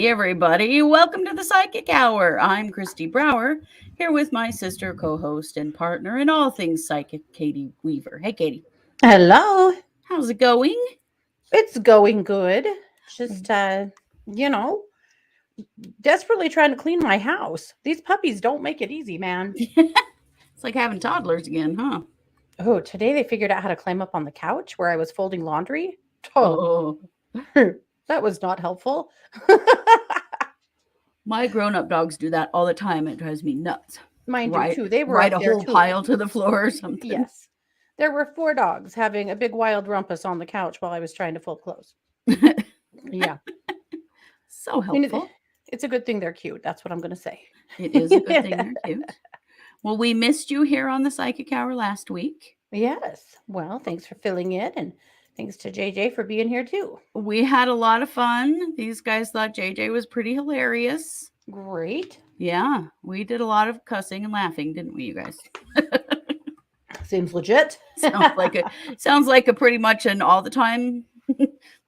Hey, everybody. Welcome to the Psychic Hour. I'm Christy Brower, here with my sister, co host, and partner in all things psychic, Katie Weaver. Hey, Katie. Hello. How's it going? It's going good. Just you know, desperately trying to clean my house. These puppies don't make it easy, man. It's like having toddlers again, huh? Oh, today they figured out how to climb up on the couch where I was folding laundry. Oh, Oh, that was not helpful. my grown up dogs do that all the time. It drives me nuts. Mine do Right, too. They were right, up a there whole too. pile to the floor or something. Yes. There were 4 dogs having a big wild rumpus on the couch while I was trying to fold clothes. Yeah. So I mean, helpful. it's a good thing they're cute. That's what I'm going to say. It is a good thing they're cute. Well, we missed you here on the Psychic Hour last week. Yes. Well, thanks for filling in, and thanks to JJ for being here too. We had a lot of fun. These guys thought JJ was pretty hilarious. Great. Yeah, we did a lot of cussing and laughing, didn't we, you guys? Seems legit. sounds like a pretty much an all the time.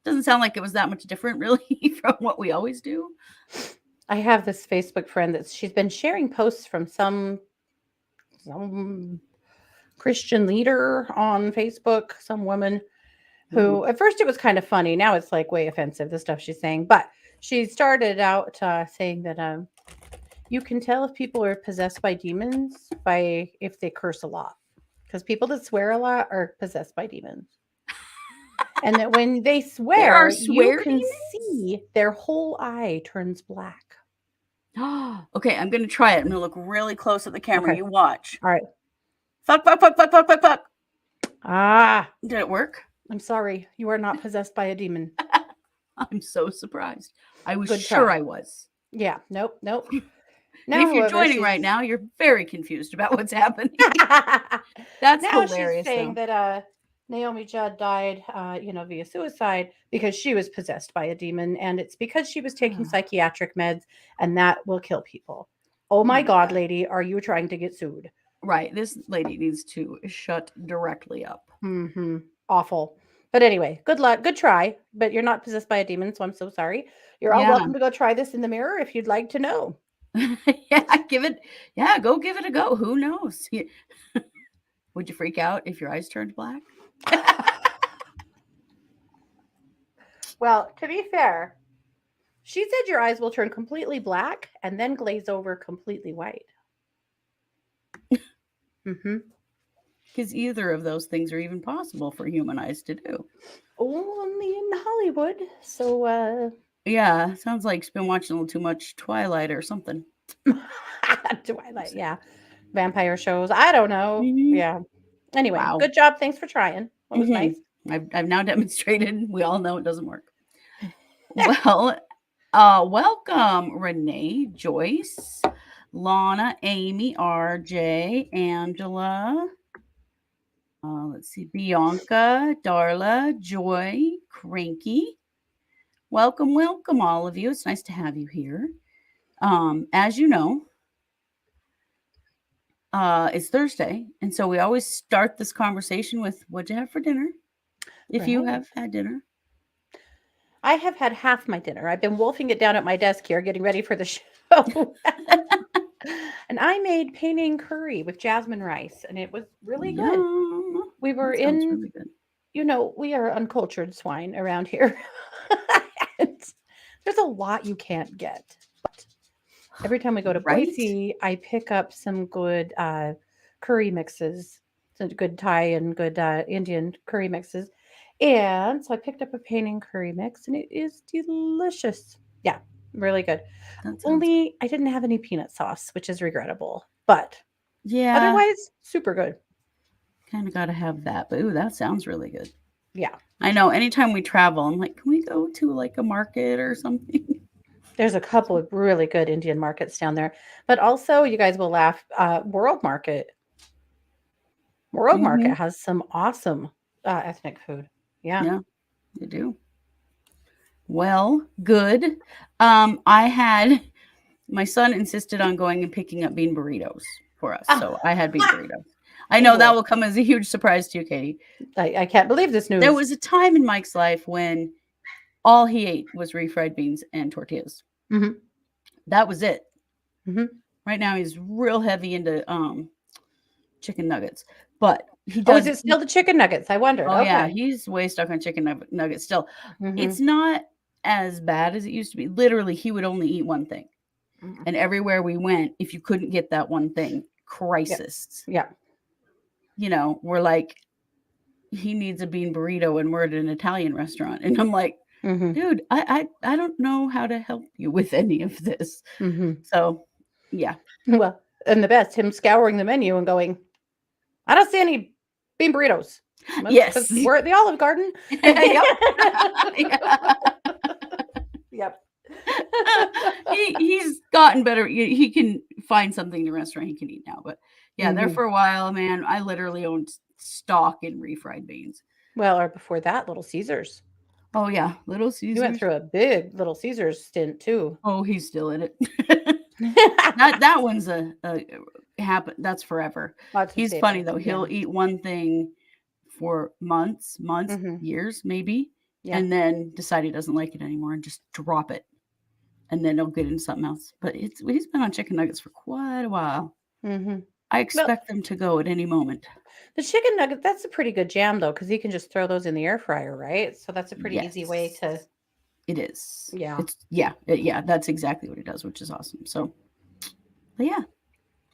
Doesn't sound like it was that much different, really, from what we always do. I have this Facebook friend that she's been sharing posts from some Christian leader on Facebook, some woman who at first it was kind of funny. Now it's like way offensive, the stuff she's saying. But she started out saying that you can tell if people are possessed by demons by if they curse a lot. Because people that swear a lot are possessed by demons. And that when they swear, you can see their whole eye turns black. Okay, I'm going to try it. I'm going to look really close at the camera. Okay. You watch. All right. Fuck, fuck, fuck, fuck, fuck, fuck, fuck. Ah. Did it work? I'm sorry. You are not possessed by a demon. I'm so surprised. I was sure I was. Yeah. Nope. Nope. Now, if you're joining right now, you're very confused about what's happening. That's now hilarious. She's saying that Naomi Judd died, via suicide because she was possessed by a demon, and it's because she was taking psychiatric meds, and that will kill people. Oh my God, lady, are you trying to get sued? Right. This lady needs to shut directly up. Mm-hmm. Awful. But anyway, good luck. Good try. But you're not possessed by a demon, so I'm so sorry. You're all welcome to go try this in the mirror if you'd like to know. Go give it a go. Who knows? Would you freak out if your eyes turned black? Well, to be fair, she said your eyes will turn completely black and then glaze over completely white. Mm-hmm. Because either of those things are even possible for human eyes to do. Only in Hollywood. So, yeah, sounds like she's been watching a little too much Twilight or something. Twilight, yeah. Vampire shows. I don't know. Mm-hmm. Yeah. Anyway, Good job. Thanks for trying. That was nice. I've now demonstrated. We all know it doesn't work. Well, welcome, Renee, Joyce, Lana, Amy, RJ, Angela. Let's see, Bianca, Darla, Joy, Cranky. Welcome, all of you. It's nice to have you here. As you know, it's Thursday, and so we always start this conversation with "What'd you have for dinner?" If you have had dinner. I have had half my dinner. I've been wolfing it down at my desk here, getting ready for the show. And I made painting curry with jasmine rice, and it was really good. We were in, really we are uncultured swine around here. There's a lot you can't get. But every time we go to Boise, I pick up some good curry mixes, some good Thai and good Indian curry mixes. And so I picked up a painting curry mix, and it is delicious. Yeah, really good. Only I didn't have any peanut sauce, which is regrettable. But otherwise, super good. Kind of got to have that. But that sounds really good. Yeah. I know. Anytime we travel, I'm like, can we go to like a market or something? There's a couple of really good Indian markets down there. But also, you guys will laugh, World Market. World Market has some awesome ethnic food. Yeah, they do. Well, good. My son insisted on going and picking up bean burritos for us. So I had bean burritos. I know that will come as a huge surprise to you, Katie. I can't believe this news. There was a time in Mike's life when all he ate was refried beans and tortillas. Mm-hmm. That was it. Mm-hmm. Right now he's real heavy into chicken nuggets. But he Oh, is does it still the chicken nuggets? I wondered. oh yeah, Okay. he's way stuck on chicken nuggets still. Mm-hmm. It's not as bad as it used to be. Literally, he would only eat one thing. Mm-hmm. And everywhere we went, if you couldn't get that one thing, Yep. crisis. Yeah. You know, we're like, he needs a bean burrito and we're at an Italian restaurant. And I'm like, Mm-hmm. dude, I don't know how to help you with any of this. Mm-hmm. So yeah. Well, and the best, him scouring the menu and going, I don't see any bean burritos. Well, Yes. 'cause we're at the Olive Garden. Yep. He's gotten better. He can find something in the restaurant he can eat now. But yeah, there Mhm. for a while, man, I literally owned stock in refried beans. Well, or before that, Little Caesars. Oh yeah, Little You went Caesars. through a big Little Caesars stint too. Oh, he's still in it. that one's a happen. That's forever. Lots of He's staples, funny though. He'll yeah. eat one thing for months, Mhm. years, maybe, Yeah. and then decide he doesn't like it anymore and just drop it, and then he'll get into something else. But he's been on chicken nuggets for quite a while. Mhm. I Well, expect them to go at any moment. the chicken nugget, that's a pretty good jam though, because you can just throw those in the air fryer, right? So that's a pretty easy way to, Yes, it is. yeah. It's yeah. That's exactly what it does, which is awesome. So, but yeah.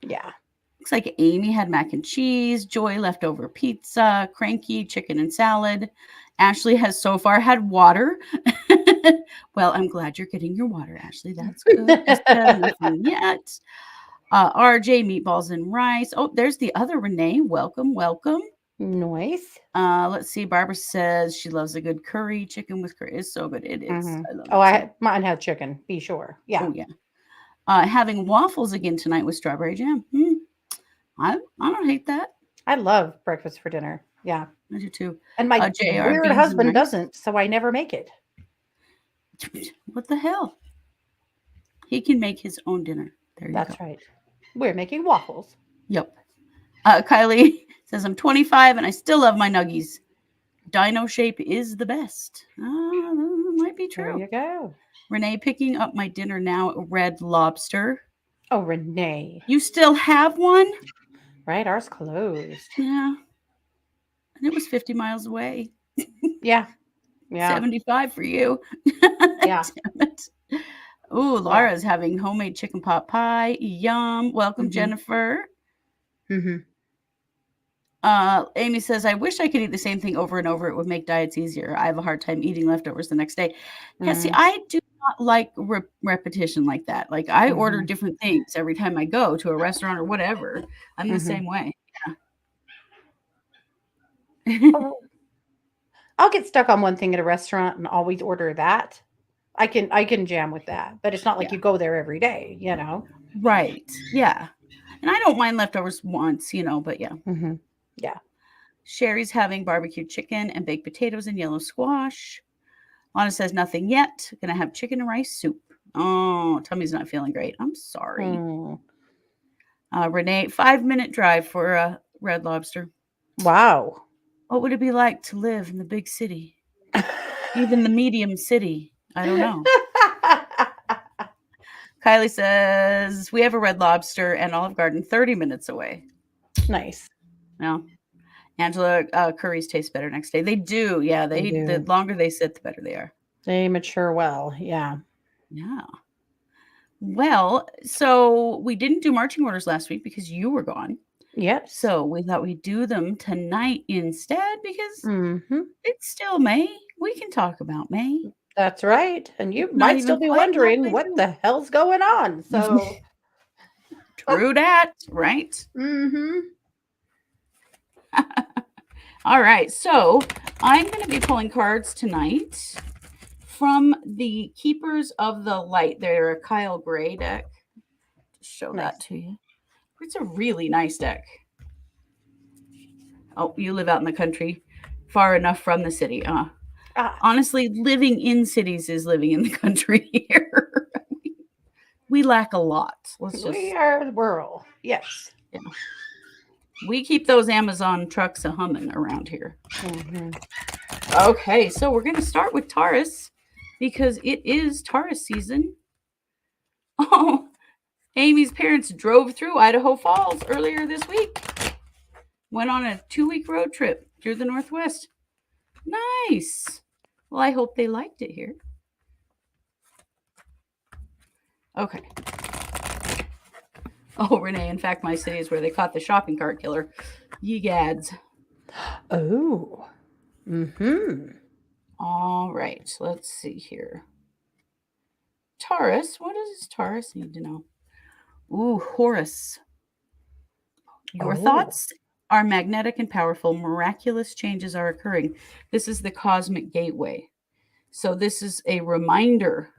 Yeah. Looks like Amy had mac and cheese, Joy leftover pizza, Cranky chicken and salad. Ashley has so far had water. Well, I'm glad you're getting your water, Ashley. That's good. Esther, nothing yet. RJ meatballs and rice. Oh, there's the other Renee. Welcome, welcome. Nice. Let's see. Barbara says she loves a good curry. Chicken with curry is so good. It is. Mhm. I love Oh, it. mine had chicken, be sure. Yeah. Oh yeah. Having waffles again tonight with strawberry jam. I don't hate that. I love breakfast for dinner. Yeah. I do too. And my JR weird beans and husband rice. doesn't, so I never make it. What the hell? He can make his own dinner. There you That's go. right. We're making waffles. Yep. Kylie says I'm 25 and I still love my nuggies. Dino shape is the best. Might be There true. you go. Renee picking up my dinner now. Red Lobster. Oh, Renee. You still have one? Right, ours closed. Yeah. And it was 50 miles away. Yeah. Yeah. 75 for you. Yeah. Damn it. Ooh, Laura's having homemade chicken pot pie. Yum. Welcome, Jennifer. Mm-hmm. Amy says, I wish I could eat the same thing over and over. It would make diets easier. I have a hard time eating leftovers the next day. Yeah, see, I do not like repetition like that. Like I order different things every time I go to a restaurant or whatever. I'm the same way. Yeah. I'll get stuck on one thing at a restaurant and always order that. I can jam with that, but it's not like you go there every day, you know? Right. Yeah. And I don't mind leftovers once, but yeah. Mm-hmm. Yeah. Sherry's having barbecue chicken and baked potatoes and yellow squash. Lana says nothing yet. Gonna have chicken and rice soup. Oh, tummy's not feeling great. I'm sorry. Renee, 5-minute drive for a Red Lobster. Wow. What would it be like to live in the big city? Even the medium city? I don't know. Kylie says, we have a Red Lobster and Olive Garden 30 minutes away. Nice. No. Angela, curries taste better next day. They do. Yeah, they do. The longer they sit, the better they are. They mature well. Yeah. Yeah. Well, so we didn't do marching orders last week because you were gone. Yep. So we thought we'd do them tonight instead because it's still May. We can talk about May. That's right. And you might still be wondering what the hell's going on. So true that, right? Mm-hmm. All right. So I'm going to be pulling cards tonight from the Keepers of the Light. They're a Kyle Gray deck. Just show that to you. It's a really nice deck. Oh, you live out in the country, far enough from the city. Honestly, living in cities is living in the country here. We lack a lot. We are rural. Yes. Yeah. We keep those Amazon trucks a-humming around here. Okay, so we're going to start with Taurus because it is Taurus season. Oh, Amy's parents drove through Idaho Falls earlier this week. Went on a 2-week road trip through the Northwest. Nice. Well, I hope they liked it here. Okay. Oh, Renee, in fact, my city is where they caught the shopping cart killer. Ye gads. Oh. Mm-hmm. All right, let's see here. Taurus, what does Taurus need to know? Ooh, Horus. Your thoughts are magnetic and powerful. Miraculous changes are occurring. This is the cosmic gateway. So this is a reminder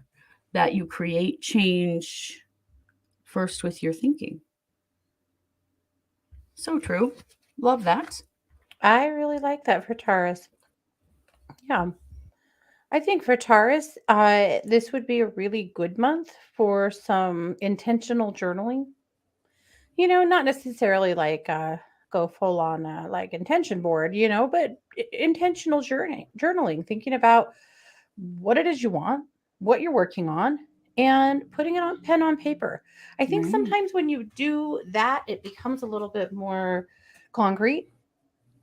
that you create change first with your thinking. So true. Love that. I really like that for Taurus. Yeah. I think for Taurus, this would be a really good month for some intentional journaling. Not necessarily like go full on like intention board, but intentional journaling, thinking about what it is you want, what you're working on, and putting it on pen on paper. I think Right. sometimes when you do that, it becomes a little bit more concrete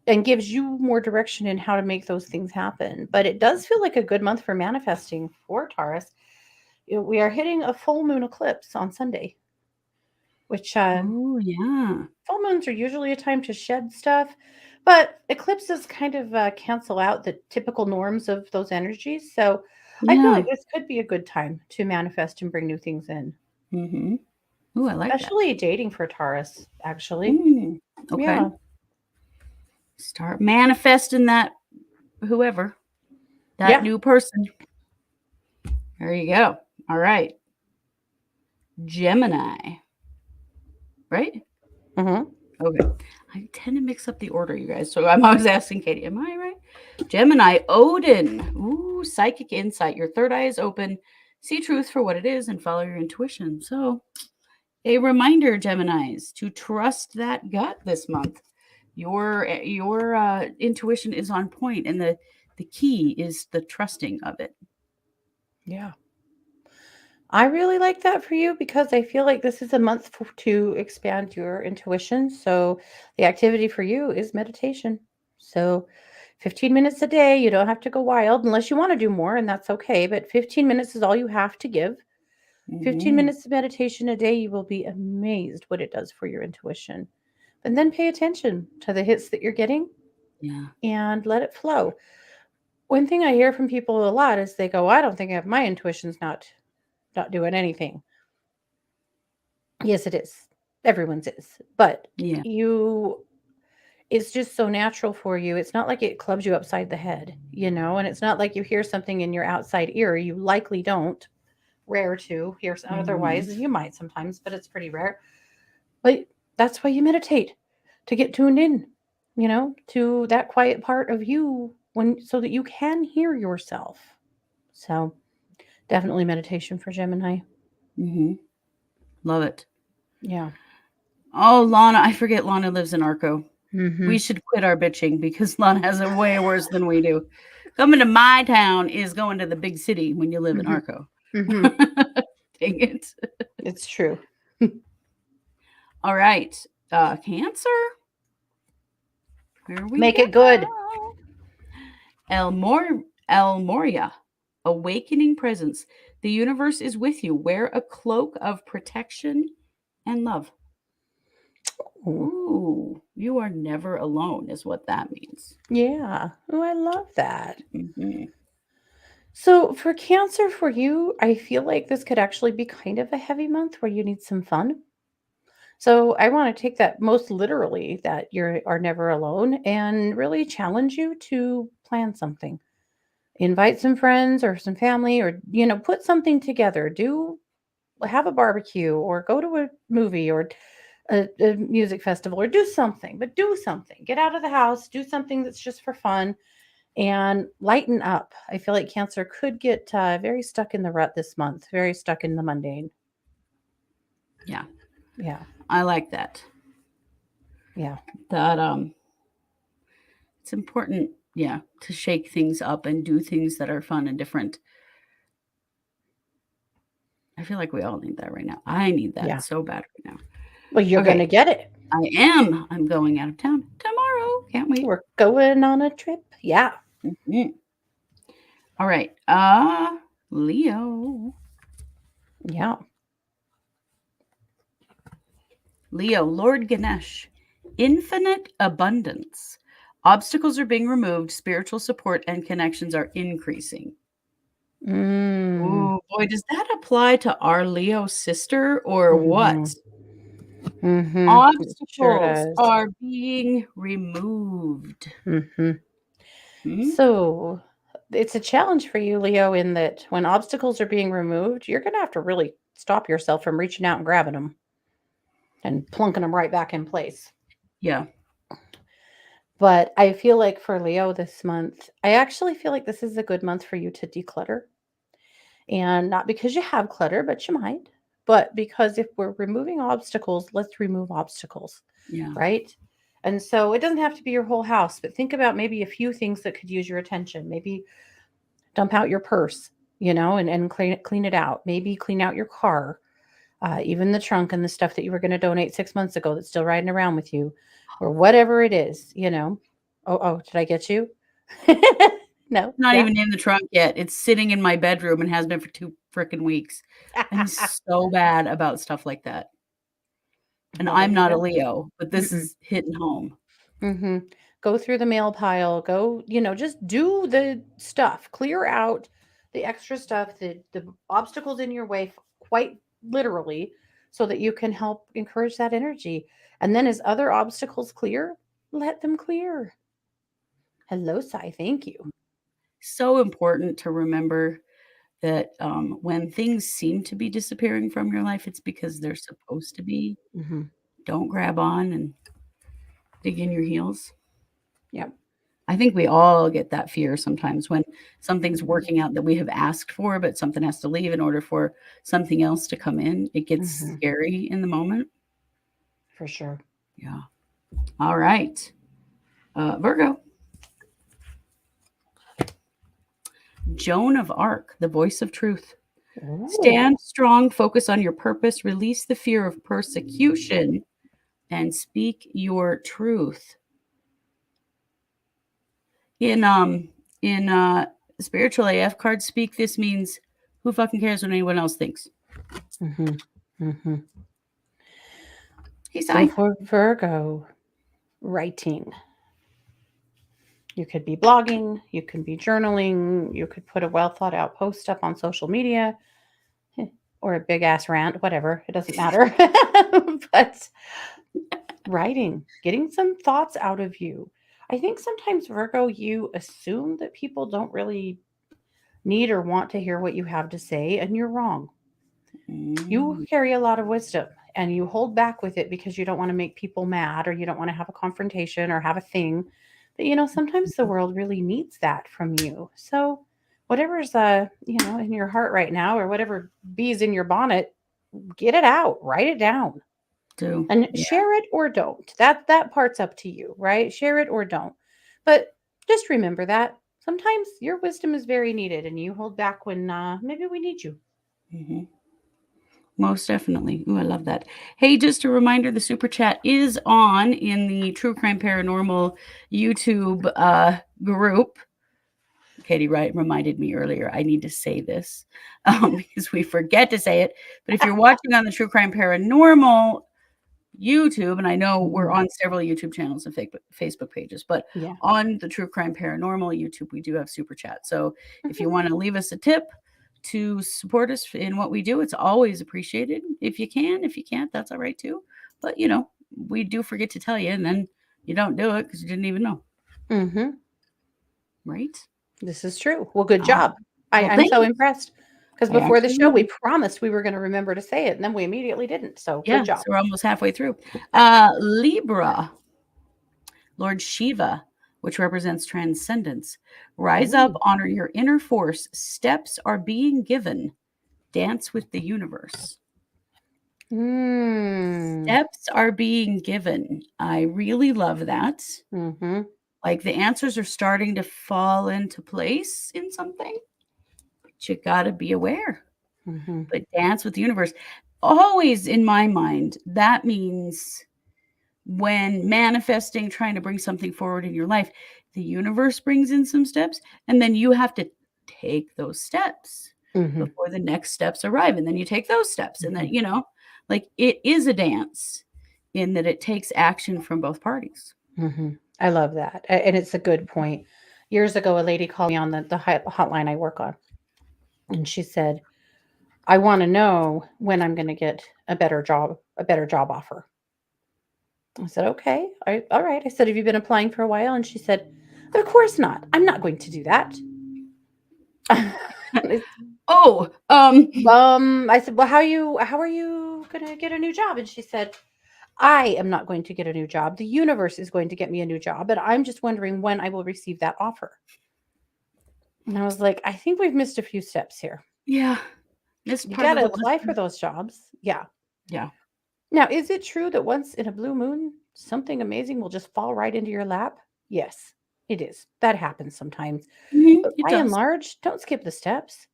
and gives you more direction in how to make those things happen. But it does feel like a good month for manifesting for Taurus. We are hitting a full moon eclipse on Sunday, which Oh, yeah. full moons are usually a time to shed stuff, but eclipses kind of cancel out the typical norms of those energies. So I feel Yeah. like this could be a good time to manifest and bring new things in, Mm-hmm. Ooh, I like that. especially dating for Taurus, actually. Okay. Yeah. Start manifesting that whoever, that new person. There you go. All right. Gemini. Right? Mm-hmm. Okay. I tend to mix up the order, you guys. So I'm always asking Katie, am I right? Gemini, Odin. Ooh, psychic insight. Your third eye is open. See truth for what it is and follow your intuition. So, a reminder, Geminis, to trust that gut this month. Your intuition is on point, and the key is the trusting of it. Yeah. I really like that for you because I feel like this is a month to expand your intuition. So the activity for you is meditation. So 15 minutes a day, you don't have to go wild unless you want to do more, and that's okay. But 15 minutes is all you have to give. 15 Mhm. minutes of meditation a day, you will be amazed what it does for your intuition. And then pay attention to the hits that you're getting Yeah. and let it flow. One thing I hear from people a lot is they go, I don't think my intuition's not doing anything. Yes, it is. Everyone's is. But Yeah. it's just so natural for you. It's not like it clubs you upside the head, and it's not like you hear something in your outside ear. You likely don't. Rare to hear otherwise. You might sometimes, but it's pretty rare. But that's why you meditate, to get tuned in, to that quiet part of you so that you can hear yourself. So definitely meditation for Gemini. Mm-hmm. Love it. Yeah. Oh, Lana, I forget Lana lives in Arco. Mm-hmm. We should quit our bitching because Lana has it way worse than we do. Coming to my town is going to the big city when you live in Arco. Mm-hmm. Dang it. It's true. All right. Cancer. Here we Make go. it good. El Moria. Awakening presence. The universe is with you. Wear a cloak of protection and love. Ooh, you are never alone, is what that means. Yeah. Oh, I love that. Mm-hmm. So for Cancer, for you, I feel like this could actually be kind of a heavy month where you need some fun. So I want to take that most literally, that you are never alone, and really challenge you to plan something. Invite some friends or some family, or put something together. Have a barbecue, or go to a movie, or a music festival, or do something. But do something. Get out of the house. Do something that's just for fun and lighten up. I feel like Cancer could get very stuck in the rut this month, very stuck in the mundane. Yeah. Yeah. I like that. Yeah. That it's important, yeah, to shake things up and do things that are fun and different. I feel like we all need that right now. I need that Yeah. so bad right now. Well, you're going Okay, to get it. I am. I'm going out of town tomorrow. Can't wait. We're going on a trip. Yeah. Mhm. All right. Leo. Yeah. Leo, Lord Ganesh. Infinite abundance. Obstacles are being removed. Spiritual support and connections are increasing. Mm. Oh boy, does that apply to our Leo sister or what? Mhm. Mhm. It sure Obstacles does. are being removed. Mhm. Hmm? So, it's a challenge for you, Leo, in that when obstacles are being removed, you're going to have to really stop yourself from reaching out and grabbing them and plunking them right back in place. Yeah. But I feel like for Leo this month, I actually feel like this is a good month for you to declutter. And not because you have clutter, but you might. But because if we're removing obstacles, let's remove obstacles, Yeah. right? And so it doesn't have to be your whole house, but think about maybe a few things that could use your attention. Maybe dump out your purse, and clean it out. Maybe clean out your car, even the trunk and the stuff that you were going to donate 6 months ago that's still riding around with you, or whatever it is. Oh, did I get you? No, Not yeah. even in the trunk yet. It's sitting in my bedroom and has been for 2 frickin' weeks. I'm so bad about stuff like that. And Well, there I'm you not a go. Leo, but this Mm-mm. is hitting home. Go through the mail pile. Go, just do the stuff. Clear out the extra stuff, the obstacles in your way, quite literally, so that you can help encourage that energy. And then as other obstacles clear, let them clear. Hello, Sai. Thank you. So important to remember that, when things seem to be disappearing from your life, it's because they're supposed to be. Hmm. Don't grab on and dig in your heels. Yep. I think we all get that fear sometimes when something's working out that we have asked for, but something has to leave in order for something else to come in. It gets Hmm. scary in the moment. For sure. Yeah. All right. Virgo. Joan of Arc, the voice of truth. Oh. Stand strong, focus on your purpose, release the fear of persecution, and speak your truth. In spiritual AF card speak, this means who fucking cares what anyone else thinks? Hmm. Hmm. He's So I. for Virgo, writing. You could be blogging, you could be journaling, you could put a well thought out post up on social media or a big ass rant, whatever, it doesn't matter. But writing, getting some thoughts out of you. I think sometimes, Virgo, you assume that people don't really need or want to hear what you have to say, and you're wrong. You Mm, carry a lot of wisdom and you hold back with it because you don't want to make people mad or you don't want to have a confrontation or have a thing. But sometimes the world really needs that from you. So whatever's in your heart right now or whatever bees in your bonnet, get it out, write it down do. and Yeah. share it or don't. That part's up to you, right? Share it or don't. But just remember that sometimes your wisdom is very needed and you hold back when maybe we need you. Mhm. Most definitely. Ooh, I love that. Hey, just a reminder, the super chat is on in the True Crime Paranormal YouTube group. Katie Wright reminded me earlier, I need to say this because we forget to say it. But if you're watching on the True Crime Paranormal YouTube, and I know we're Mhm. on several YouTube channels and Facebook pages, but Yeah. on the True Crime Paranormal YouTube, we do have super chat. So if Mhm. you want to leave us a tip to support us in what we do, it's always appreciated. If you can, if you can't, that's all right too. But we do forget to tell you, and then you don't do it because you didn't even know, Mhm. right? This is true. Well, good Uh, job. well, I'm so thanks. impressed because I before the actually show, we will. promised we were going to remember to say it, and then we immediately didn't. So good Yeah, job. so we're almost halfway through. Libra. Lord Shiva, which represents transcendence. Rise up, Ooh. honor your inner force. Steps are being given. Dance with the universe. Mm. Steps are being given. I really love that. Mhm. Like the answers are starting to fall into place in something, but you got to be aware. but dance with the universe. Always in my mind, that means when manifesting, trying to bring something forward in your life, the universe brings in some steps, and then you have to take those steps before the next steps arrive. And then you take those steps, and then, like it is a dance in that it takes action from both parties. I love that. And it's a good point. Years ago, a lady called me on the hotline I work on, and she said, I want to know when I'm going to get a better job offer. I said, okay, all right. I said, have you been applying for a while? And she said, of course not. I'm not going to do that. Oh, I said, well, how are you going to get a new job? And she said, I am not going to get a new job. The universe is going to get me a new job, and I'm just wondering when I will receive that offer. And I was like, I think we've missed a few steps here. Yeah. You got to apply for those jobs. Yeah. Yeah. Now, is it true that once in a blue moon, something amazing will just fall right into your lap? Yes, it is. That happens sometimes. But by and large, don't skip the steps.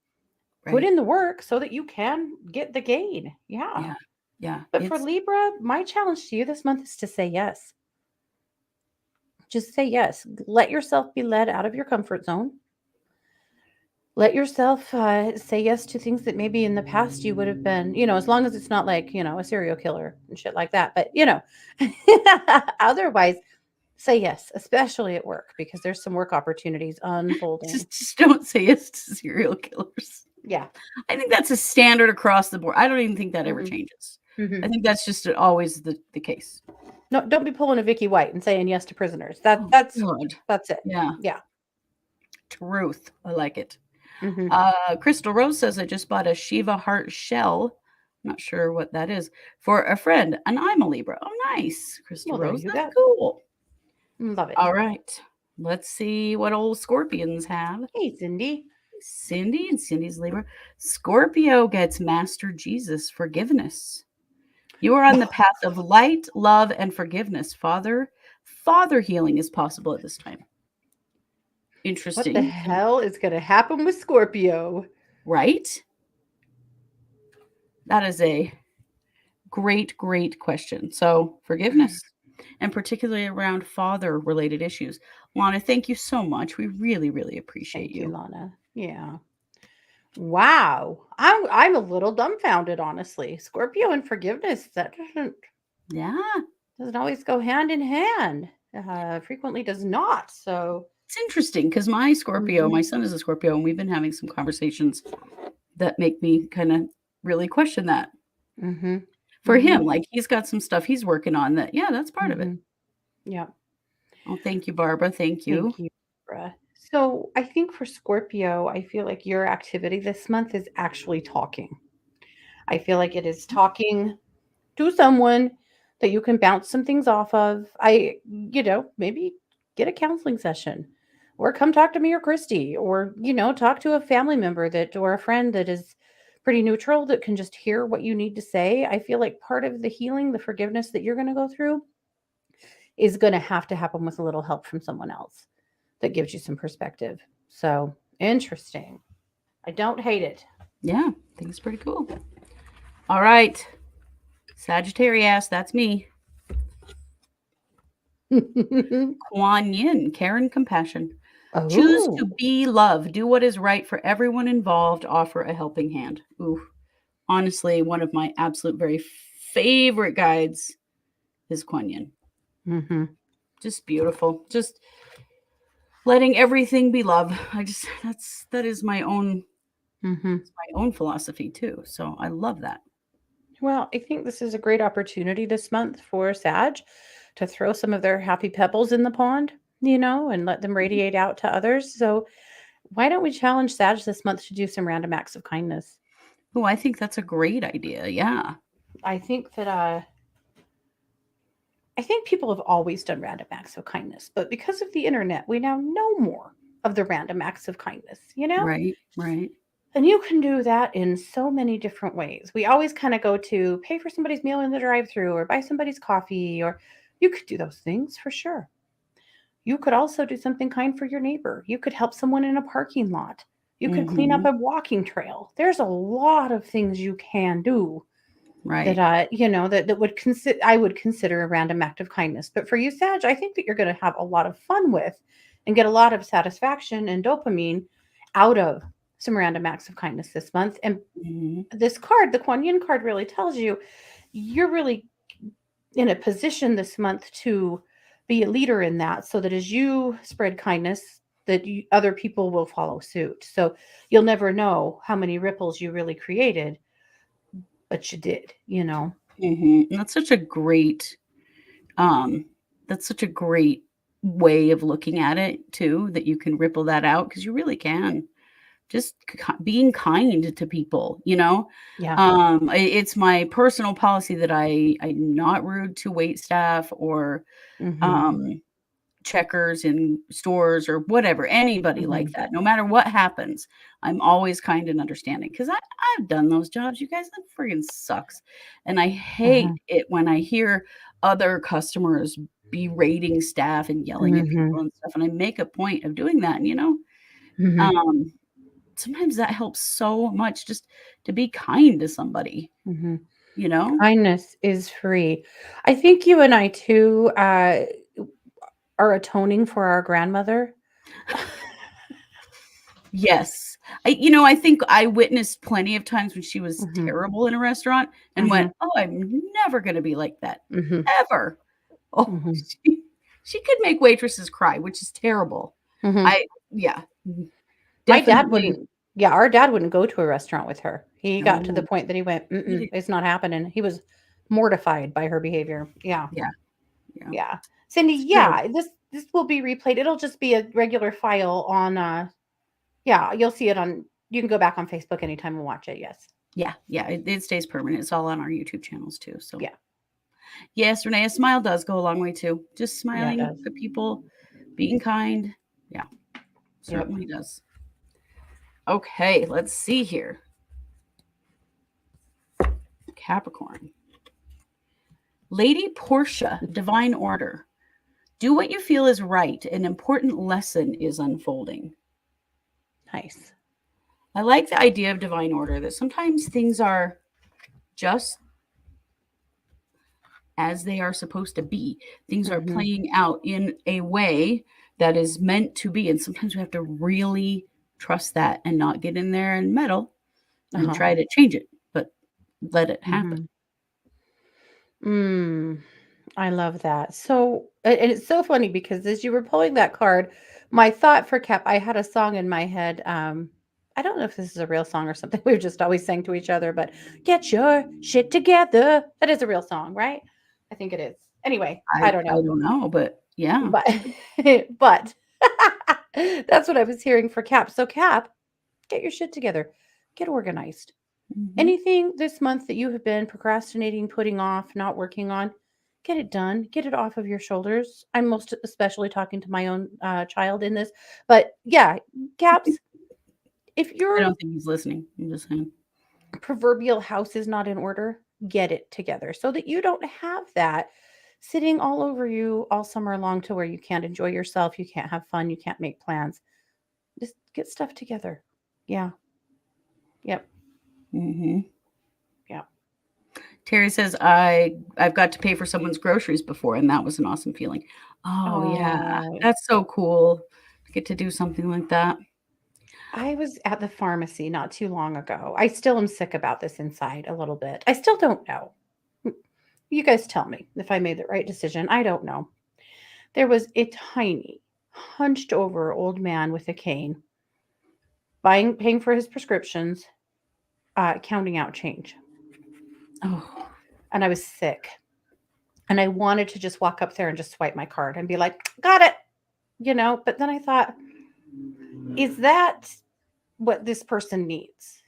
Right. Put in the work so that you can get the gain. Yeah. Yeah. But for Libra, my challenge to you this month is to say yes. Just say yes. Let yourself be led out of your comfort zone. Let yourself say yes to things that maybe in the past you would have been, as long as it's not like, a serial killer and shit like that. But, otherwise, say yes, especially at work, because there's some work opportunities unfolding. Just don't say yes to serial killers. Yeah. I think that's a standard across the board. I don't even think that ever changes. I think that's just always the case. No, don't be pulling a Vicky White and saying yes to prisoners. That's it. Yeah. Yeah. Truth. I like it. Crystal Rose says, I just bought a Shiva heart shell. I'm not sure what that is, for a friend, and I'm a Libra. Oh, nice. Crystal Rose. That's cool. Love it. All right. Let's see what old Scorpions have. Hey, Cindy. Cindy, and Cindy's Libra. Scorpio gets Master Jesus forgiveness. You are on the path of light, love, and forgiveness. Father healing is possible at this time. Interesting. What the hell is going to happen with Scorpio? Right? That is a great, great question. So forgiveness, and particularly around father-related issues. Lana, thank you so much. We really, really appreciate you. Lana. Yeah. Wow. I'm a little dumbfounded, honestly. Scorpio and forgiveness, that doesn't always go hand in hand. Frequently does not. So it's interesting because my Scorpio, my son is a Scorpio, and we've been having some conversations that make me kind of really question that. For him, like he's got some stuff he's working on that, that's part of it. Yeah. Oh, thank you, Barbara. Thank you. Thank you, Barbara. So I think for Scorpio, I feel like your activity this month is actually talking. I feel like it is talking to someone that you can bounce some things off of. Maybe get a counseling session, or come talk to me or Christy, or, talk to a family member or a friend that is pretty neutral that can just hear what you need to say. I feel like part of the healing, the forgiveness that you're going to go through is going to have to happen with a little help from someone else that gives you some perspective. So interesting. I don't hate it. Yeah, I think it's pretty cool. All right. Sagittarius, that's me. Kuan Yin, care and compassion. Oh. Choose to be love. Do what is right for everyone involved. Offer a helping hand. Ooh, honestly, one of my absolute very favorite guides is Kuan Yin. Just beautiful. Just letting everything be love. That is my own my own philosophy too. So I love that. Well, I think this is a great opportunity this month for Sag to throw some of their happy pebbles in the pond, and let them radiate out to others. So why don't we challenge Sag this month to do some random acts of kindness? Oh, I think that's a great idea. Yeah. I think that people have always done random acts of kindness, but because of the internet, we now know more of the random acts of kindness, Right. And you can do that in so many different ways. We always kind of go to pay for somebody's meal in the drive-thru, or buy somebody's coffee, or you could do those things for sure. You could also do something kind for your neighbor. You could help someone in a parking lot. You could clean up a walking trail. There's a lot of things you can do Right. that that would I would consider a random act of kindness. But for you, Sag, I think that you're going to have a lot of fun with and get a lot of satisfaction and dopamine out of some random acts of kindness this month. And this card, the Kuan Yin card, really tells you you're really in a position this month to be a leader in that, so that as you spread kindness, that other people will follow suit. So you'll never know how many ripples you really created, but you did, And that's such a great way of looking at it too, that you can ripple that out, because you really can. Just being kind to people, Yeah. It's my personal policy that I'm not rude to wait staff or Mhm. checkers in stores or whatever, anybody like Mhm. that. No matter what happens, I'm always kind and understanding, because I've done those jobs. You guys, that friggin' sucks. And I hate Uh-huh. it when I hear other customers berating staff and yelling at Mhm. people and stuff. And I make a point of doing that. And, Mhm. um, sometimes that helps so much, just to be kind to somebody, Mhm. you know? Kindness is free. I think you and I too are atoning for our grandmother. Yes. I think I witnessed plenty of times when she was Mhm. terrible in a restaurant and went, Mhm. "Oh, I'm never gonna be like that. Mhm. Ever." Oh, Mhm. she could make waitresses cry, which is terrible. Mhm. I Yeah, My dad definitely. wouldn't Yeah, our dad wouldn't go to a restaurant with her. He got to the No. point that he went, Really. "Mm-mm, it's not happening." He was mortified by her behavior. Yeah. Yeah, yeah. Yeah. Cindy, It's true. yeah, this will be replayed. It'll just be a regular file on yeah, you'll see it on you can go back on Facebook anytime and watch it. Yes. Yeah, yeah, it stays permanent. It's all on our YouTube channels too, so. Yeah. Yes, Renee, a smile does go a long way too. Just Yeah, it smiling does. at people, being kind. Yeah, Yep. certainly does. Okay, let's see here. Capricorn. Lady Portia, Divine Order. Do what you feel is right. An important lesson is unfolding. Nice. I like the idea of divine order, that sometimes things are just as they are supposed to be. Things are Mhm. playing out in a way that is meant to be. And sometimes we have to really trust that and not get in there and meddle and Uh-huh. try to change it, but let it happen. Mhm. Mm. I love that. So, and it's so funny because as you were pulling that card, my thought for Cap, I had a song in my head. I don't know if this is a real song or something we've just always sang to each other, but get your shit together. That is a real song, right? I think it is. Anyway, I don't I know. don't know, but yeah. But but that's what I was hearing for Cap. So Cap, get your shit together. Get organized. Mhm. Anything this month that you have been procrastinating, putting off, not working on, get it done. Get it off of your shoulders. I'm most especially talking to my own child in this. But yeah, Caps, if I your don't think he's listening. I'm just saying. proverbial house is not in order, get it together so that you don't have that sitting all over you all summer long to where you can't enjoy yourself, you can't have fun, you can't make plans. Just get stuff together. Yeah. Yep. Mhm. Yeah. Terry says, I've got to pay for someone's groceries before, and that was an awesome feeling. Oh, yeah. Oh, That's so cool to get to do something like that. I was at the pharmacy not too long ago. I still am sick about this inside a little bit. I still don't know. You guys tell me if I made the right decision. I don't know. There was a tiny, hunched over old man with a cane paying for his prescriptions, counting out change. Oh, And I was sick. And I wanted to just walk up there and just swipe my card and be like, got it, But then I thought, is that what this person needs?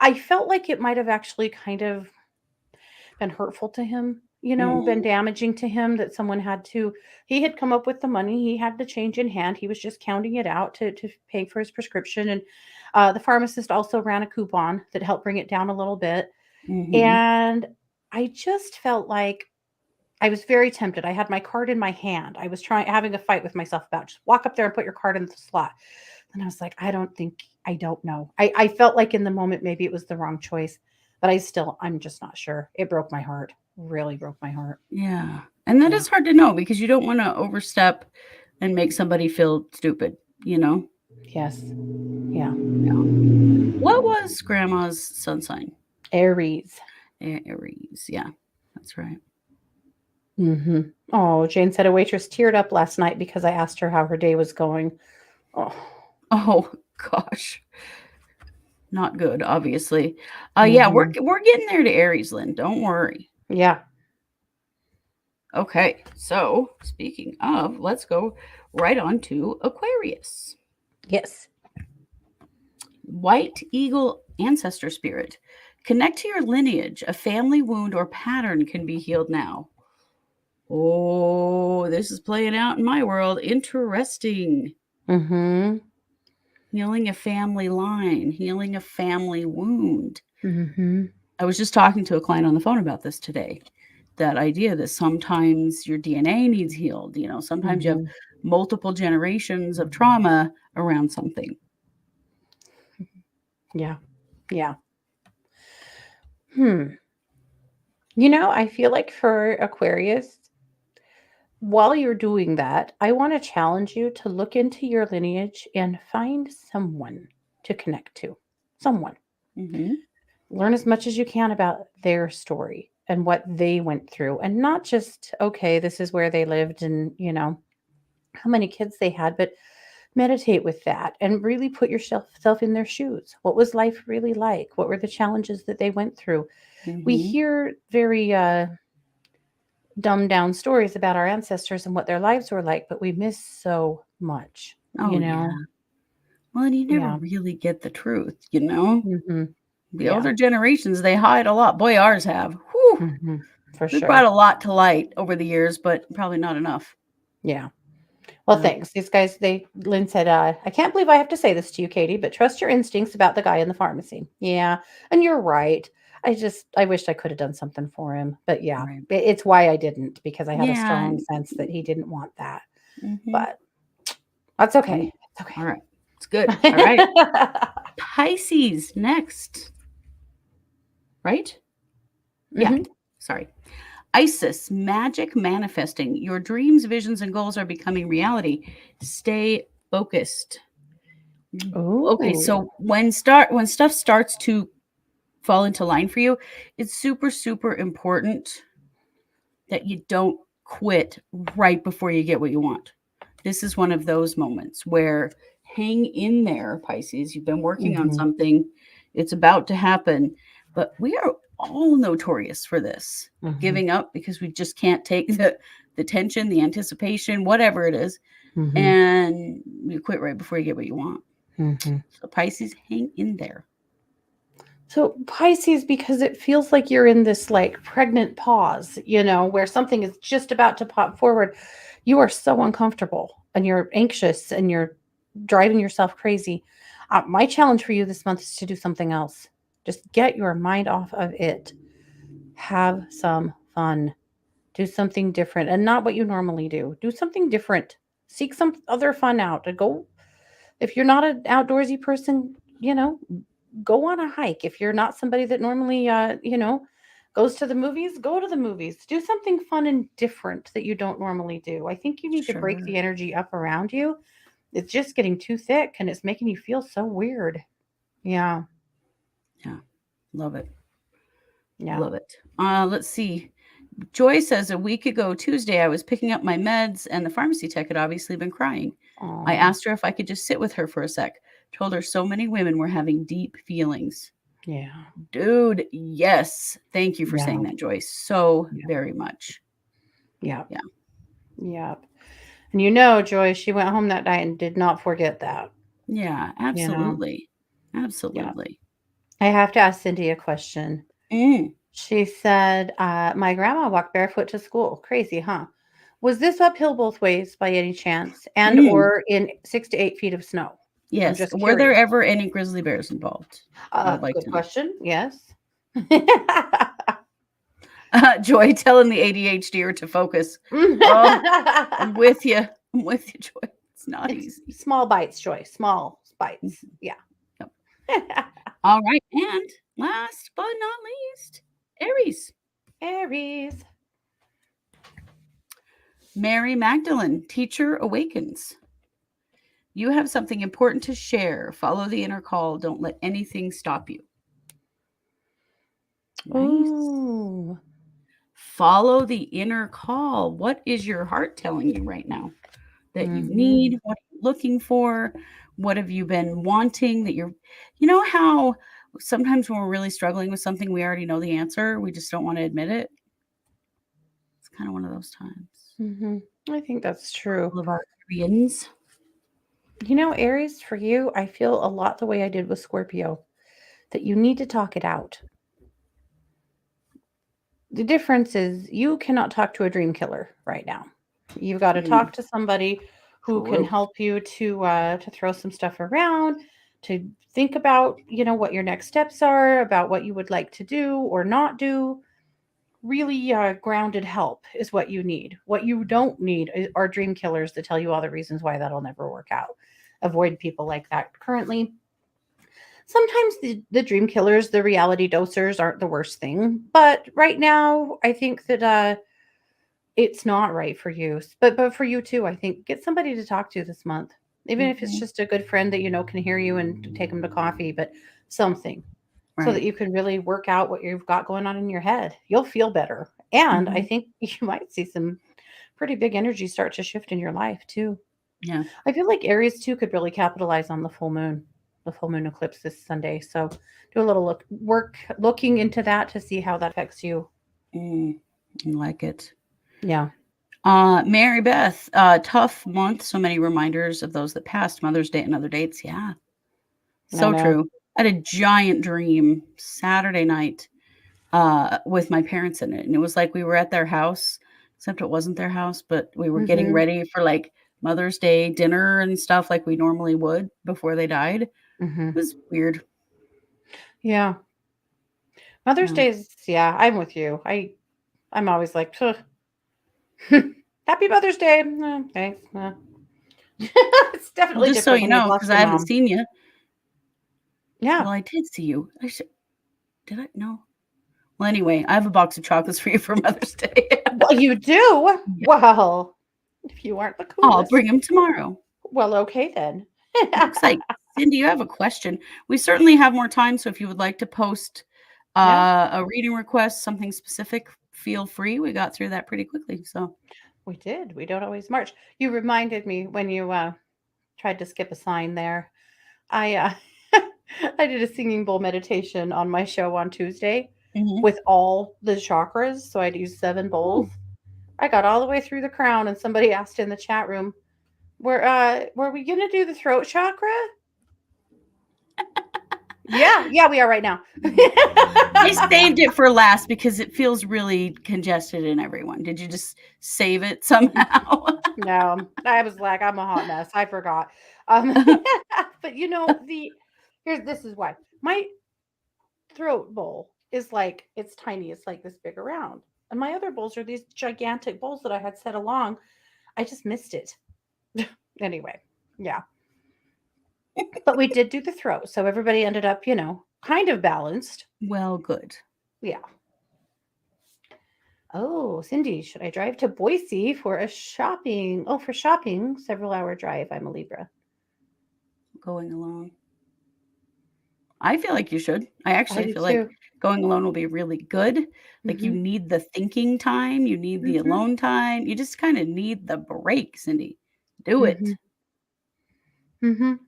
I felt like it might have actually kind of been hurtful to him, been mhm. damaging to him that someone he had come up with the money, he had the change in hand, he was just counting it out to pay for his prescription. And the pharmacist also ran a coupon that helped bring it down a little bit. Mhm. And I just felt like I was very tempted. I had my card in my hand. I was having a fight with myself about just walk up there and put your card in the slot. And I was like, I don't know. I felt like in the moment, maybe it was the wrong choice, but I'm just not sure. It broke my heart. Really broke my heart. Yeah. And that Yeah. is hard to know because you don't want to overstep and make somebody feel stupid, you know? Yes. Yeah. Yeah. What was grandma's sun sign? Aries. Aries. Yeah, that's right. Mm-hmm. Oh, Jane said a waitress teared up last night because I asked her how her day was going. Oh. Oh gosh. Not good, obviously. Yeah, we're getting there to Aries, Lynn. Don't worry. Yeah. Okay, so speaking of, let's go right on to Aquarius. Yes. White Eagle Ancestor Spirit. Connect to your lineage. A family wound or pattern can be healed now. Oh, this is playing out in my world. Interesting. Mm-hmm. Healing a family line, healing a family wound. Mm-hmm. I was just talking to a client on the phone about this today. That idea that sometimes your DNA needs healed. You know, sometimes you have multiple generations of trauma around something. Yeah. Yeah. You know, I feel like for Aquarius, while you're doing that, I want to challenge you to look into your lineage and find someone to connect to. Someone. Mm-hmm. Learn as much as you can about their story and what they went through, and not just, okay, this is where they lived and, you know, how many kids they had, but meditate with that and really put yourself in their shoes. What was life really like? What were the challenges that they went through? We Mm-hmm. hear very dumbed down stories about our ancestors and what their lives were like, but we miss so much, Oh, you yeah. know? Well, and you never Yeah. really get the truth, you know? Mm-hmm. The Yeah. older generations, they hide a lot. Boy, ours have. Whew. Mm-hmm. For We've sure. brought a lot to light over the years, but probably not enough. Yeah. Well, thanks. These guys, Lynn said, I can't believe I have to say this to you, Katie, but trust your instincts about the guy in the pharmacy. Yeah. And you're right. I wished I could have done something for him. But yeah, Right. it's why I didn't, because I had a Yeah. strong sense that he didn't want that. Mm-hmm. But that's okay. It's okay. All right. It's good. All right. Pisces next. Right? Yeah. Mhm. Sorry. Isis, magic manifesting. Your dreams, visions, and goals are becoming reality. Stay focused. Okay, Ooh. so when stuff starts to fall into line for you, it's super, super important that you don't quit right before you get what you want. This is one of those moments where hang in there, Pisces. You've been working on Mhm. something, it's about to happen, but we are all notorious for this Mhm. giving up because we just can't take the tension, the anticipation, whatever it is, Mhm. and you quit right before you get what you want. Mhm. So Pisces, hang in there. So Pisces, because it feels like you're in this like pregnant pause, you know, where something is just about to pop forward. You are so uncomfortable and you're anxious and you're driving yourself crazy. My challenge for you this month is to do something else. Just get your mind off of it. Have some fun. Do something different and not what you normally do. Do something different. Seek some other fun out. And go, if you're not an outdoorsy person, you know, go on a hike. If you're not somebody that normally, you know, goes to the movies, go to the movies. Do something fun and different that you don't normally do. I think you need to break Sure. the energy up around you. It's just getting too thick and it's making you feel so weird. Yeah. Yeah. Love it. Yeah. Love it. Let's see. Joy says a week ago, Tuesday, I was picking up my meds and the pharmacy tech had obviously been crying. I Aw. asked her if I could just sit with her for a sec. Told her so many women were having deep feelings. Yeah. Dude, yes. Thank you for Yeah. saying that, Joy. So Yeah. very much. Yeah. Yeah. Yeah. And you know, Joy, she went home that night and did not forget that. Yeah, You know? absolutely. Yeah. Absolutely. I have to ask Cindy a question. Mm. She said, my grandma walked barefoot to school. Crazy, huh? Was this uphill both ways by any chance? And Mm. or in 6 to 8 feet of snow? I'm Yes. just Were there curious. ever any grizzly bears involved? I would like Good to know. question. Yes. Joy telling the ADHDer to focus. Oh, I'm with you. I'm with you, Joy. It's not It's easy. small bites, Joy. Small Spites. Yeah. Yep. All right. And last but not least, Aries. Aries. Mary Magdalene, teacher awakens. You have something important to share. Follow the inner call. Don't let anything stop you. Nice. Ooh. Follow the inner call. What is your heart telling you right now that you Mm-hmm. need? What are you looking for? What have you been wanting that you know how sometimes when we're really struggling with something, we already know the answer. We just don't want to admit it. It's kind of one of those times. Mm-hmm. I think that's true. All of our Arians. You know, Aries, for you, I feel a lot the way I did with Scorpio, that you need to talk it out. The difference is you cannot talk to a dream killer right now. You've got to talk to somebody who can True. help you to throw some stuff around, to think about, what your next steps are, about what you would like to do or not do. Really grounded help is what you need. What you don't need are dream killers to tell you all the reasons why that'll never work out. Avoid people like that currently. Sometimes the dream killers, the reality dosers aren't the worst thing. But right now, I think that it's not right for you. But for you too, I think get somebody to talk to this month. Even if it's Mhm. just a good friend that can hear you and take them to coffee, but something so that Right. you can really work out what you've got going on in your head. You'll feel better. And I Mhm. think you might see some pretty big energy start to shift in your life too. Yeah. I feel like Aries too could really capitalize on the full moon eclipse this Sunday. So do a little work looking into that to see how that affects you. Mm, I like it. Yeah. Mary Beth, tough month. So many reminders of those that passed. Mother's Day and other dates. Yeah. I So know. true. I had a giant dream Saturday night with my parents in it. And it was like we were at their house, except it wasn't their house, but we were getting Mhm. ready for like Mother's Day dinner and stuff like we normally would before they died. It Mhm. was weird. Yeah. Mother's Yeah. Day is, yeah, I'm with you. I'm always like, "Ugh." Happy Mother's Day. Thanks. It's Well, definitely just so different you when you've know, lost because your I haven't mom. seen you. Yeah. Well, I did see you. Did I? No. Well, anyway, I have a box of chocolates for you for Mother's Day. Well, you do? Yeah. Well, if you aren't the I'll coolest. bring them tomorrow. Well, okay then. Looks like Cindy, you have a question. We certainly have more time, so if you would like to post Yeah, a reading request, something specific, feel free. We got through that pretty quickly. So, we did. We don't always march. You reminded me when you tried to skip a sign there. I I did a singing bowl meditation on my show on Tuesday mhm. with all the chakras. So I'd use 7 bowls. Oh, I got all the way through the crown and somebody asked in the chat room, were we gonna do the throat chakra? Yeah, we are right now. I saved it for last because it feels really congested in everyone. Did you just save it somehow? No, I was like, I'm a hot mess. I forgot. But this is why. My throat bowl is like it's tiny. It's like this big around. And my other bowls are these gigantic bowls that I had set along. I just missed it. Anyway, yeah. But we did do the throat. So everybody ended up, kind of balanced. Well, good. Yeah. Oh, Cindy, should I drive to Boise for a shopping? Oh, for shopping, several hour drive. I'm a Libra. Going along. I feel like you should. I I actually do feel like too. going alone will be really good. Like you Hmm. need the thinking time, you need the Hmm. alone time. You just kind of need the break, Cindy. Do Hmm. it.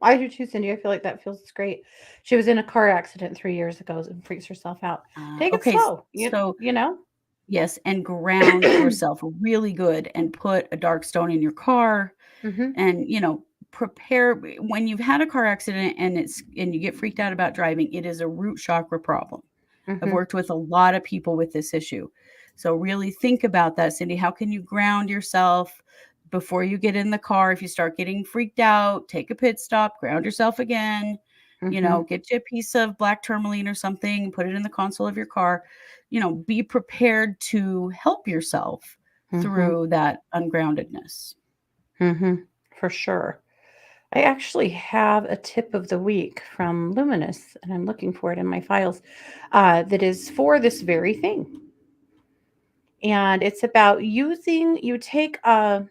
I do too, Cindy. I feel like that feels great. She was in a car accident 3 years ago and freaks herself out. Take it Okay, slow. You so you know. yes, and ground yourself really good and put a dark stone in your car Hmm. and, prepare when you've had a car accident and you get freaked out about driving, it is a root chakra problem. I've Hmm. worked with a lot of people with this issue. So really think about that, Cindy. How can you ground yourself before you get in the car? If you start getting freaked out, take a pit stop, ground yourself again. Hmm. Get you a piece of black tourmaline or something, put it in the console of your car. Be prepared to help yourself Hmm. through that ungroundedness. Hmm. For sure. I actually have a tip of the week from Luminous, and I'm looking for it in my files, that is for this very thing. And it's about you take a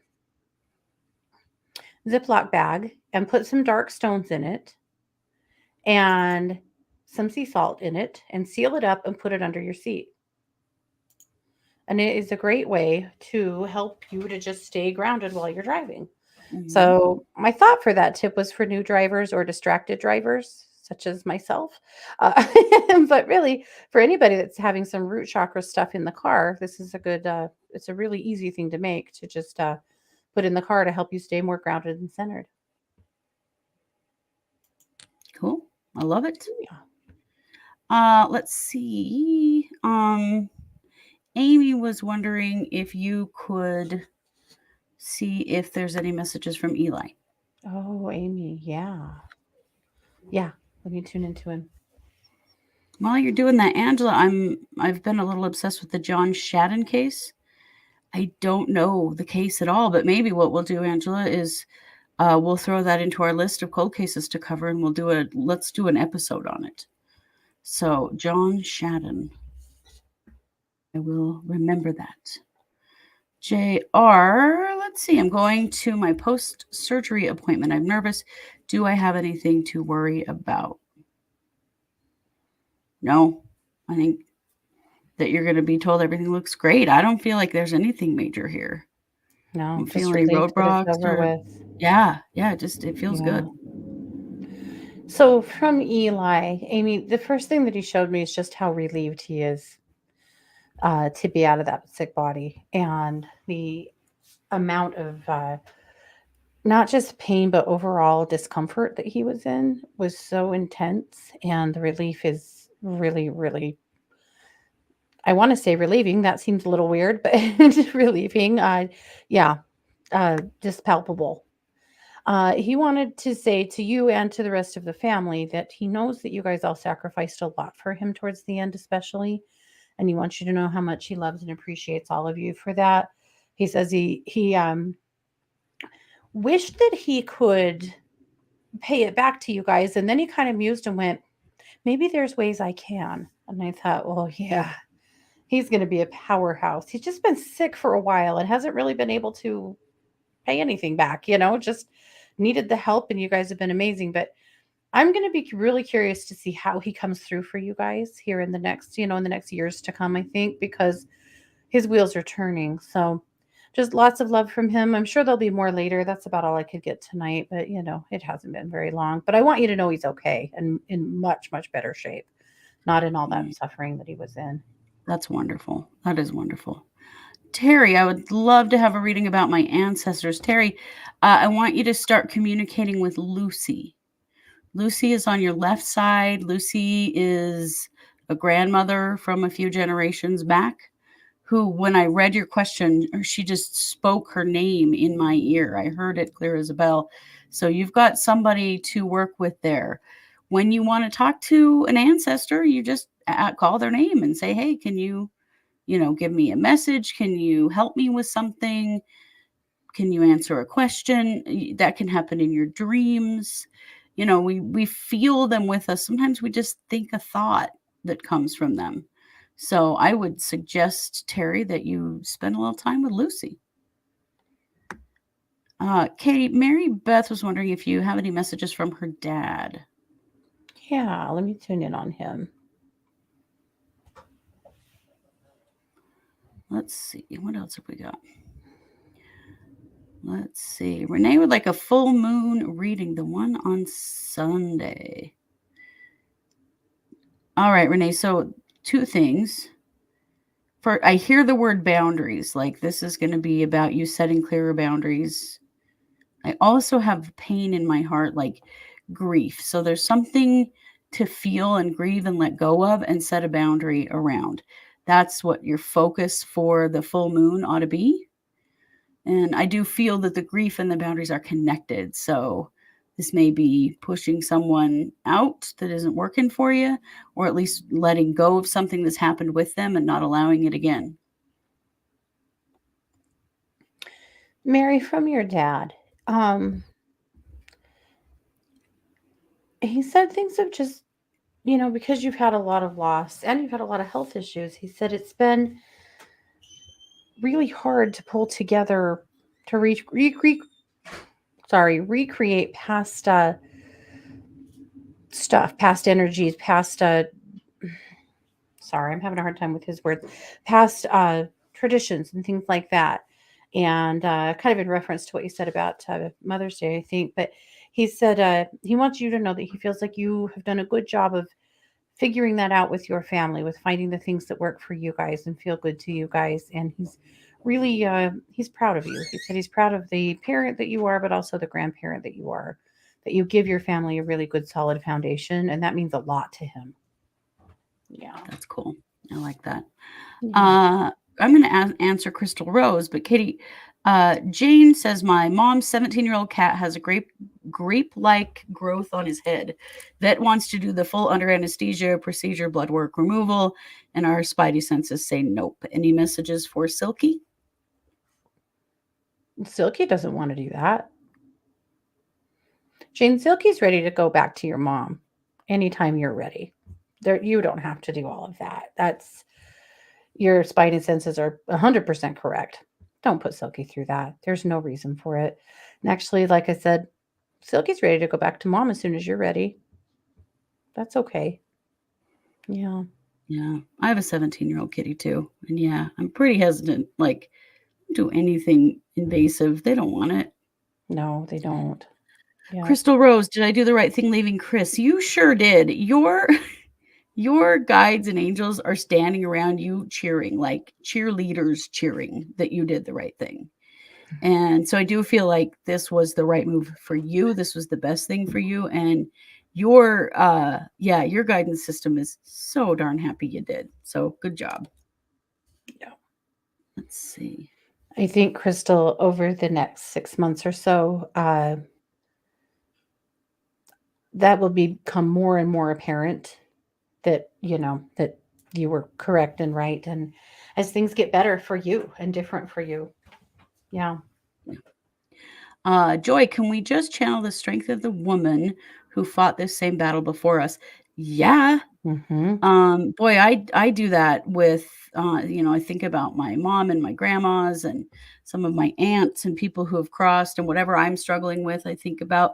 Ziploc bag and put some dark stones in it and some sea salt in it and seal it up and put it under your seat. And it is a great way to help you to just stay grounded while you're driving. Mhm. So, my thought for that tip was for new drivers or distracted drivers, such as myself. Uh, but really, for anybody that's having some root chakra stuff in the car, this is a good, it's a really easy thing to make to just put in the car to help you stay more grounded and centered. Cool. I love it. Yeah. Let's see. Amy was wondering if you could see if there's any messages from Eli. Oh, Amy. Yeah. Yeah. Let me tune into him. While you're doing that, Angela, I've been a little obsessed with the John Shadden case. I don't know the case at all, but maybe what we'll do, Angela, is we'll throw that into our list of cold cases to cover, and let's do an episode on it. So John Shadden, I will remember that. JR, let's see. I'm going to my post-surgery appointment. I'm nervous. Do I have anything to worry about? No, I think that you're going to be told everything looks great. I don't feel like there's anything major here. No, You feel just any relieved that it's roadblocks over or with. yeah, it feels Yeah. good. So from Eli, Amy, the first thing that he showed me is just how relieved he is to be out of that sick body and the amount of not just pain but overall discomfort that he was in was so intense, and the relief is really, really, I want to say relieving. That seems a little weird, but relieving. Yeah, just palpable. He wanted to say to you and to the rest of the family that he knows that you guys all sacrificed a lot for him towards the end, especially, and he wants you to know how much he loves and appreciates all of you for that. He says he wished that he could pay it back to you guys, and then he kind of mused and went, "Maybe there's ways I can." And I thought, well, yeah, he's going to be a powerhouse. He's just been sick for a while and hasn't really been able to pay anything back, just needed the help, and you guys have been amazing. But I'm going to be really curious to see how he comes through for you guys here in the next, in the next years to come, I think, because his wheels are turning. So just lots of love from him. I'm sure there'll be more later. That's about all I could get tonight, but it hasn't been very long. But I want you to know he's okay and in much, much better shape, not in all that suffering that he was in. That's wonderful. That is wonderful. Terry, I would love to have a reading about my ancestors. Terry, I want you to start communicating with Lucy. Lucy is on your left side. Lucy is a grandmother from a few generations back who, when I read your question, she just spoke her name in my ear. I heard it clear as a bell. So you've got somebody to work with there. When you want to talk to an ancestor, you just call their name and say, hey, can you give me a message? Can you help me with something? Can you answer a question? That can happen in your dreams. We feel them with us. Sometimes we just think a thought that comes from them. So I would suggest, Terry, that you spend a little time with Lucy. Katie, Mary Beth was wondering if you have any messages from her dad. Yeah, let me tune in on him. Let's see. What else have we got? Let's see. Renee would like a full moon reading, the one on Sunday. All right, Renee. So two things. I hear the word boundaries, like this is going to be about you setting clearer boundaries. I also have pain in my heart, like grief. So there's something to feel and grieve and let go of and set a boundary around. That's what your focus for the full moon ought to be. And I do feel that the grief and the boundaries are connected. So this may be pushing someone out that isn't working for you, or at least letting go of something that's happened with them and not allowing it again. Mary, from your dad, he said things have just, because you've had a lot of loss and you've had a lot of health issues, he said it's been really hard to pull together to recreate past stuff, past energies, past sorry, I'm having a hard time with his words, past traditions and things like that. And kind of in reference to what you said about Mother's Day, I think, but he said he wants you to know that he feels like you have done a good job of figuring that out with your family, with finding the things that work for you guys and feel good to you guys. And he's really, he's proud of you. He said he's proud of the parent that you are, but also the grandparent that you are, that you give your family a really good, solid foundation. And that means a lot to him. Yeah. That's cool. I like that. Yeah. I'm going to answer Crystal Rose, but Katie, Jane says my mom's 17-year-old cat has a grape-like growth on his head. Vet wants to do the full under anesthesia procedure, blood work removal, and our spidey senses say nope. Any messages for Silky? Silky doesn't want to do that. Jane, Silky's ready to go back to your mom anytime you're ready. There, you don't have to do all of that. That's your spidey senses are 100% correct. Don't put Silky through that. There's no reason for it. And actually, like I said, Silky's ready to go back to mom as soon as you're ready. That's okay. Yeah. Yeah, I have a 17-year-old kitty too. And yeah, I'm pretty hesitant. Like, do anything invasive. They don't want it. No, they don't. Yeah. Crystal Rose, did I do the right thing leaving Chris? You sure did. Your guides and angels are standing around you cheering, like cheerleaders cheering that you did the right thing. And so I do feel like this was the right move for you. This was the best thing for you. And your guidance system is so darn happy you did. So good job. Yeah. Let's see. I think, Crystal, over the next 6 months or so, that will become more and more apparent that, that you were correct and right. And as things get better for you and different for you. Yeah. Joy, can we just channel the strength of the woman who fought this same battle before us? Yeah. Mm-hmm. Boy, I do that with, I think about my mom and my grandmas and some of my aunts and people who have crossed and whatever I'm struggling with. I think about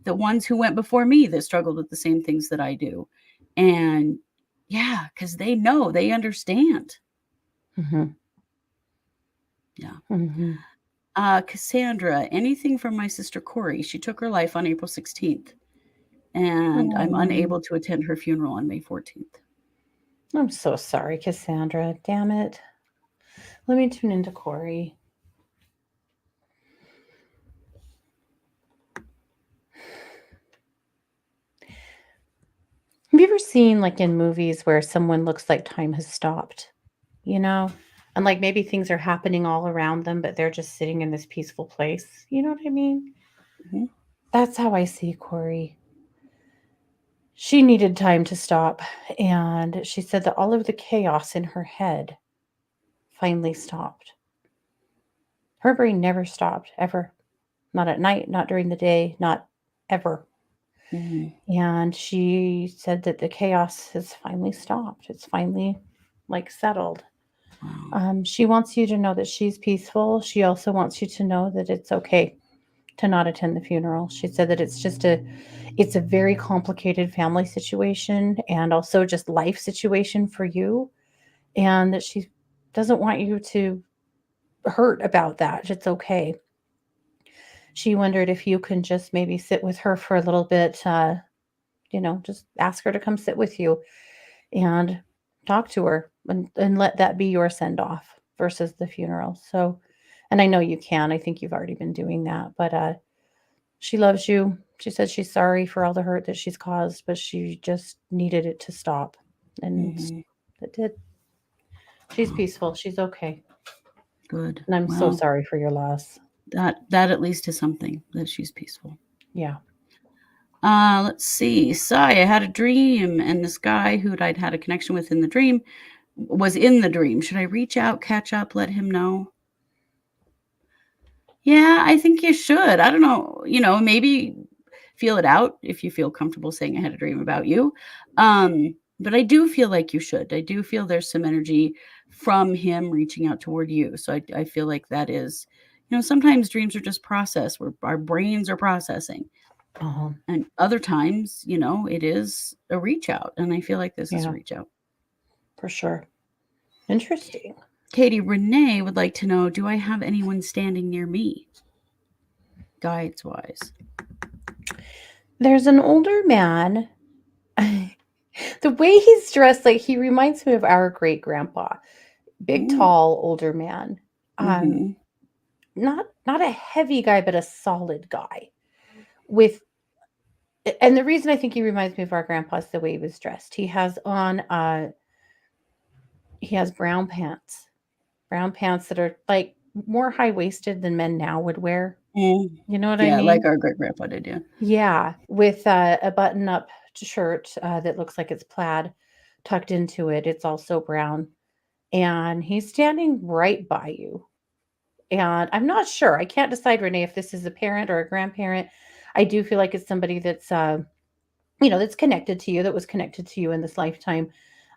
the ones who went before me that struggled with the same things that I do. And yeah, because they know, they understand. Mm-hmm. Yeah. Mm-hmm. Cassandra, anything from my sister Corey? She took her life on April 16th, and I'm unable to attend her funeral on May 14th. I'm so sorry, Cassandra. Damn it. Let me tune into Corey. Have you ever seen, like, in movies where someone looks like time has stopped? And like maybe things are happening all around them, but they're just sitting in this peaceful place. You know what I mean? Mm-hmm. That's how I see Corey. She needed time to stop, and she said that all of the chaos in her head finally stopped. Her brain never stopped, ever. Not at night, not during the day, not ever. Mm-hmm. And she said that the chaos has finally stopped. It's finally like settled. Wow. She wants you to know that she's peaceful. She also wants you to know that it's okay to not attend the funeral. She said that it's a very complicated family situation and also just life situation for you, and that she doesn't want you to hurt about that. It's okay. She wondered if you can just maybe sit with her for a little bit, just ask her to come sit with you and talk to her and let that be your send off versus the funeral. So, and I know you can. I think you've already been doing that, but she loves you. She said she's sorry for all the hurt that she's caused, but she just needed it to stop. And Mm-hmm. it did. She's peaceful. She's okay. Good. And I'm so Well, sorry for your loss. that at least is something that she's peaceful. Yeah. Let's see. Sai, I had a dream, and this guy who I'd had a connection with in the dream was in the dream. Should I reach out, catch up, let him know? Yeah, I think you should. I don't know. Maybe feel it out if you feel comfortable saying I had a dream about you. But I do feel like you should. I do feel there's some energy from him reaching out toward you. So I feel like that is, sometimes dreams are just process where our brains are processing. Uh-huh. And other times, it is a reach out. And I feel like this is a Yeah, reach out. for sure. Interesting. Katie, Renee would like to know, do I have anyone standing near me? Guides wise. There's an older man. The way he's dressed, like he reminds me of our great grandpa. Big, Ooh. tall, older man. Mhm. Not a heavy guy, but a solid guy. And the reason I think he reminds me of our grandpa is the way he was dressed. He has brown pants that are like more high waisted than men now would wear. Mm. You know what I Yeah, like mean? our great grandpa did, yeah. Yeah, with a button up shirt that looks like it's plaid tucked into it. It's also brown. And he's standing right by you. And I'm not sure. I can't decide, Renee, if this is a parent or a grandparent. I do feel like it's somebody that's, that's connected to you, that was connected to you in this lifetime.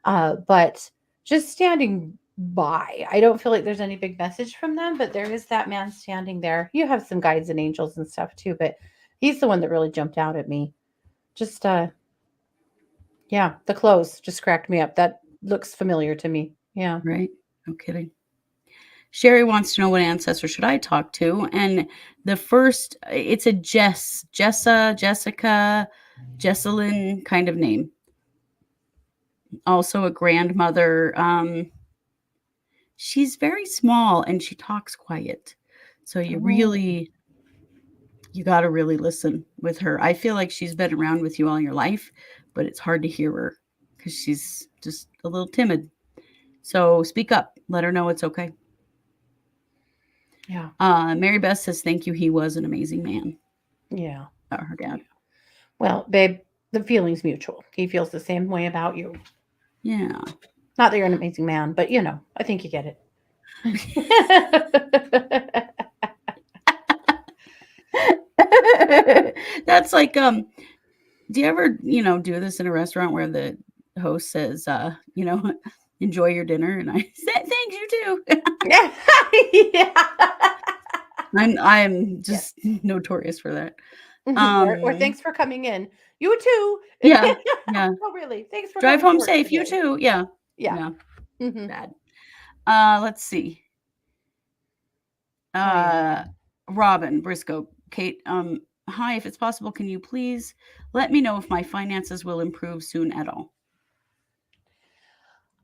But just standing by, I don't feel like there's any big message from them, but there is that man standing there. You have some guides and angels and stuff too, but he's the one that really jumped out at me. Just, yeah, the clothes just cracked me up. That looks familiar to me. Yeah. Right? No kidding. Sherry wants to know what ancestor should I talk to? And the first, it's a Jessica, Jessalyn kind of name. Also a grandmother. She's very small and she talks quiet. So you got to really listen with her. I feel like she's been around with you all your life, but it's hard to hear her because she's just a little timid. So speak up. Let her know it's okay. Yeah. Mary Beth says, thank you. He was an amazing man. Yeah. Her dad. Well, babe, the feeling's mutual. He feels the same way about you. Yeah. Not that you're an amazing man, but I think you get it. That's like, do you ever, do this in a restaurant where the host says, enjoy your dinner? And I said, thanks, you too. Yeah. I'm just notorious for that. Or thanks for coming in. You too. Yeah. Yeah. Oh, really? Thanks for Drive coming to home work safe. You today. too. Yeah. Yeah. Yeah. Mhm. Bad. Let's see. Oh, yeah. Robin Briscoe, Kate. Hi, if it's possible, can you please let me know if my finances will improve soon at all?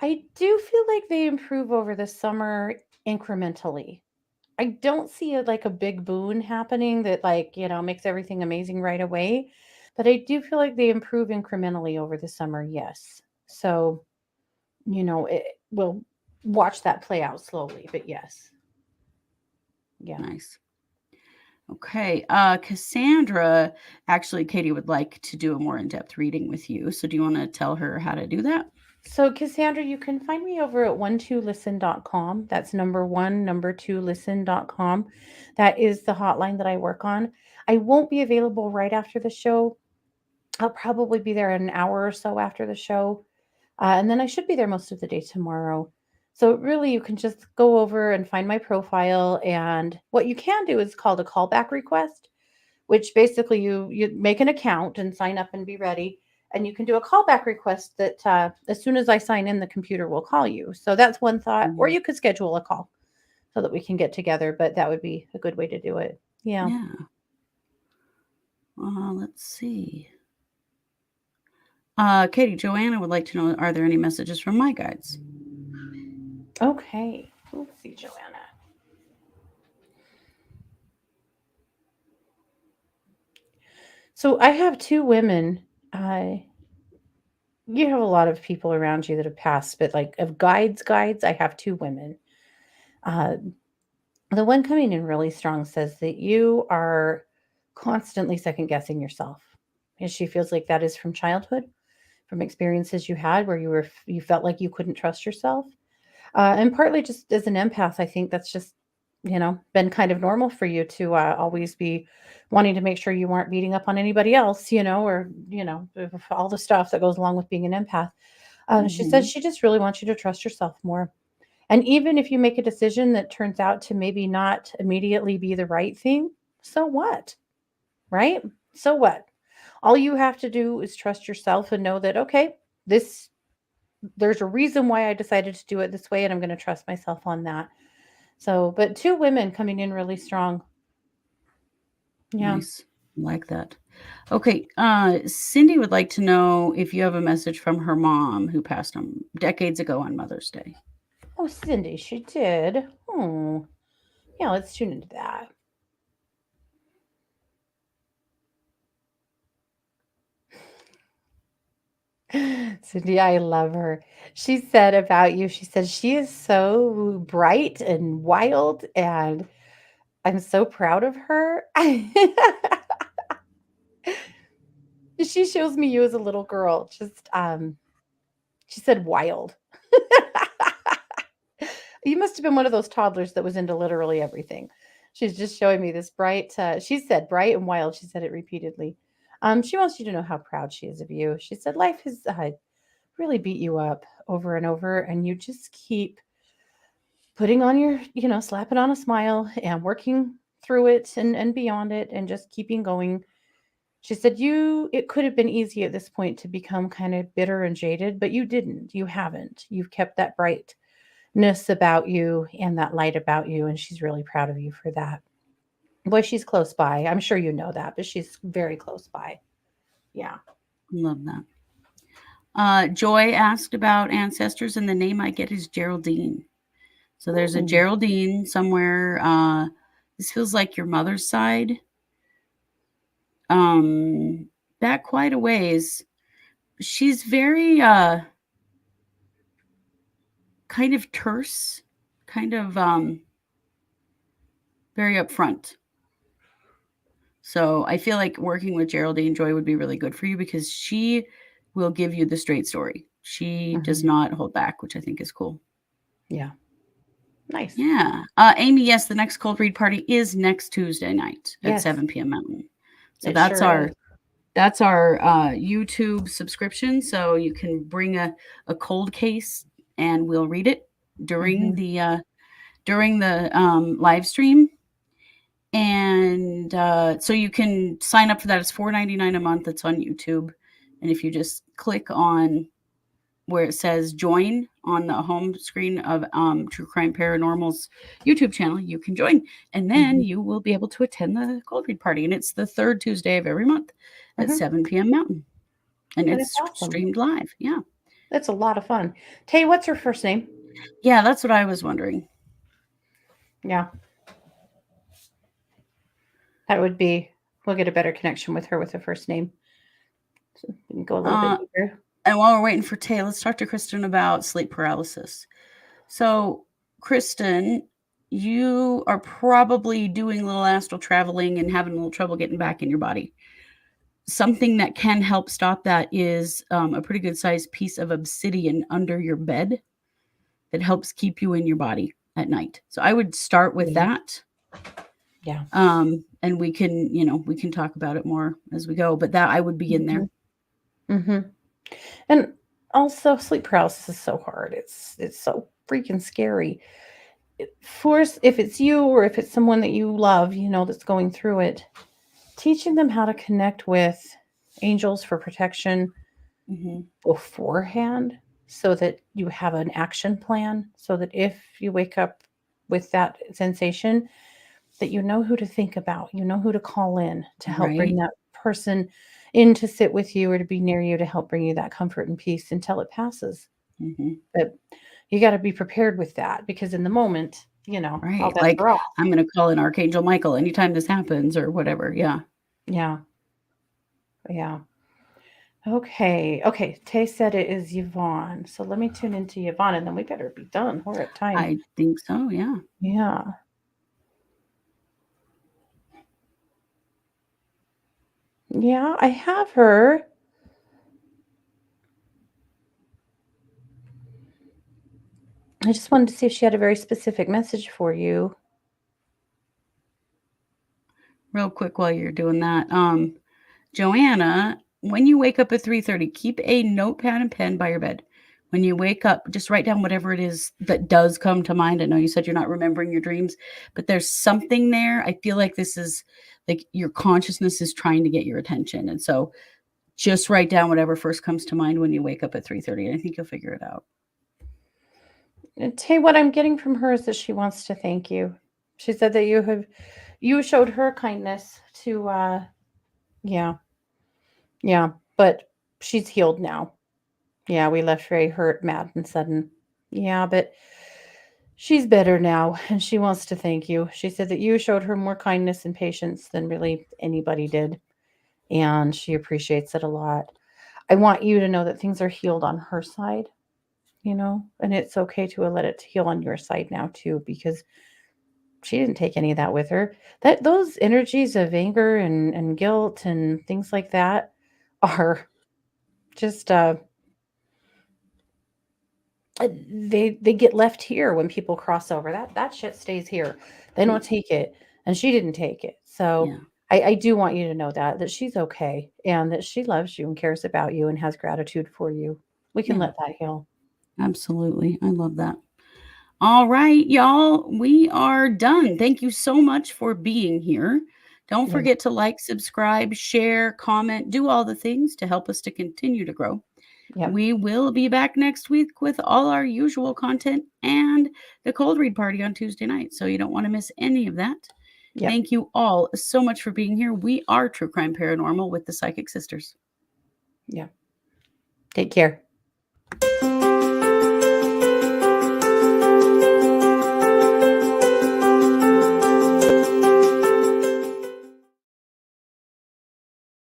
I do feel like they improve over the summer incrementally. I don't see it like a big boon happening that makes everything amazing right away, but I do feel like they improve incrementally over the summer. Yes. So, we'll watch that play out slowly, but yes. Yeah. Nice. Okay. Cassandra, actually, Katie would like to do a more in-depth reading with you. So do you want to tell her how to do that? So, Cassandra, you can find me over at 12listen.com. That's number 2listen.com. That is the hotline that I work on. I won't be available right after the show. I'll probably be there an hour or so after the show. And then I should be there most of the day tomorrow. So, really, you can just go over and find my profile. And what you can do is called a callback request, which basically you make an account and sign up and be ready. And you can do a callback request that as soon as I sign in, the computer will call you. So that's one thought. Or you could schedule a call so that we can get together. But that would be a good way to do it. Yeah. Yeah. Let's see. Katie, Joanna would like to know, are there any messages from my guides? Okay. Let's see, Joanna. So I have two women. You have a lot of people around you that have passed, but like of guides, I have two women. The one coming in really strong says that you are constantly second guessing yourself. And she feels like that is from childhood, from experiences you had where you felt like you couldn't trust yourself. And partly just as an empath, I think that's just been kind of normal for you to always be wanting to make sure you weren't beating up on anybody else, or, all the stuff that goes along with being an empath. She says Mhm. she just really wants you to trust yourself more. And even if you make a decision that turns out to maybe not immediately be the right thing, so what? Right? So what? All you have to do is trust yourself and know that, okay, this there's a reason why I decided to do it this way, and I'm going to trust myself on that. So, but two women coming in really strong. Yeah. Nice. Like that. Okay, Cindy would like to know if you have a message from her mom who passed on decades ago on Mother's Day. Oh, Cindy, she did. Oh, yeah, let's tune into that. Cindy, I love her. She said about you, she said she is so bright and wild, and I'm so proud of her. She shows me you as a little girl. Just she said wild. You must have been one of those toddlers that was into literally everything. She's just showing me this bright, she said bright and wild. She said it repeatedly. She wants you to know how proud she is of you. She said life has really beat you up over and over, and you just keep putting on your, slapping on a smile and working through it and beyond it and just keeping going. She said it could have been easy at this point to become kind of bitter and jaded, but you didn't. You haven't. You've kept that brightness about you and that light about you, and she's really proud of you for that. Boy, she's close by. I'm sure you know that, but she's very close by. Yeah. Love that. Joy asked about ancestors, and the name I get is Geraldine. So there's a Hmm. Geraldine somewhere. This feels like your mother's side. Back quite a ways. She's very kind of terse, kind of very upfront. So I feel like working with Geraldine Joy would be really good for you because she will give you the straight story. She does Hmm. not hold back, which I think is cool. Yeah. Nice. Yeah. Amy, yes, the next cold read party is next Tuesday night at Yes, 7 p.m. Mountain. So it sure is. that's our YouTube subscription. So you can bring a cold case and we'll read it during Hmm. the live stream. And so you can sign up for that. It's $4.99 a month. It's on YouTube. And if you just click on where it says join on the home screen of True Crime Paranormal's YouTube channel, you can join. And then Hmm. you will be able to attend the cold read party. And it's the third Tuesday of every month at Hmm. 7 p.m. Mountain. And And it's it's awesome. streamed live. Yeah. That's a lot of fun. Tay, what's her first name? Yeah, that's what I was wondering. Yeah, that would be, we'll get a better connection with her with her first name. So we can go a little bit Uh, deeper. and while we're waiting for Tay, let's talk to Kristen about sleep paralysis. So, Kristen, you are probably doing a little astral traveling and having a little trouble getting back in your body. Something that can help stop that is a pretty good sized piece of obsidian under your bed that helps keep you in your body at night. So I would start with Yeah. that. Yeah. And we can talk about it more as we go, but that I would begin Hmm. there. Hmm. And also, sleep paralysis is so hard. It's so freaking scary. If it's you or if it's someone that you love, that's going through it, teaching them how to connect with angels for protection Hmm. beforehand so that you have an action plan so that if you wake up with that sensation that you know who to think about, you know who to call in to help bring Right. that person in to sit with you or to be near you to help bring you that comfort and peace until it passes. Hmm. But you got to be prepared with that because in the moment, all Right. bets Like are off. I'm going to call in Archangel Michael anytime this happens or whatever. Yeah. Yeah. Yeah. Okay. Okay. Tay said it is Yvonne. So let me tune into Yvonne and then we better be done. We're at time. I think so. Yeah. Yeah. Yeah, I have her. I just wanted to see if she had a very specific message for you. real quick while you're doing that. Joanna, when you wake up at 3:30, keep a notepad and pen by your bed. When you wake up, just write down whatever it is that does come to mind. I know you said you're not remembering your dreams, but there's something there. I feel like this is like your consciousness is trying to get your attention. And so just write down whatever first comes to mind when you wake up at 3:30, and I think you'll figure it out. Tay, what I'm getting from her is that she wants to thank you. She said that you showed her kindness to yeah, but she's healed now. Yeah, we left very hurt, mad, and sudden. Yeah, but she's better now, and she wants to thank you. She said that you showed her more kindness and patience than really anybody did, and she appreciates it a lot. I want you to know that things are healed on her side, and it's okay to let it heal on your side now too, because she didn't take any of that with her. That those energies of anger and guilt and things like that are just they get left here when people cross over. That shit stays here. They don't take it, and she didn't take it. So Yeah. I do want you to know that she's okay and that she loves you and cares about you and has gratitude for you. We can Yeah. let that heal. Absolutely. I love that. All right, y'all, we are done. Thank you so much for being here. Don't Yeah. forget to like, subscribe, share, comment, do all the things to help us to continue to grow. Yep. We will be back next week with all our usual content and the cold read party on Tuesday night. So you don't want to miss any of that. Yep. Thank you all so much for being here. We are True Crime Paranormal with the Psychic Sisters. Yeah. Take care.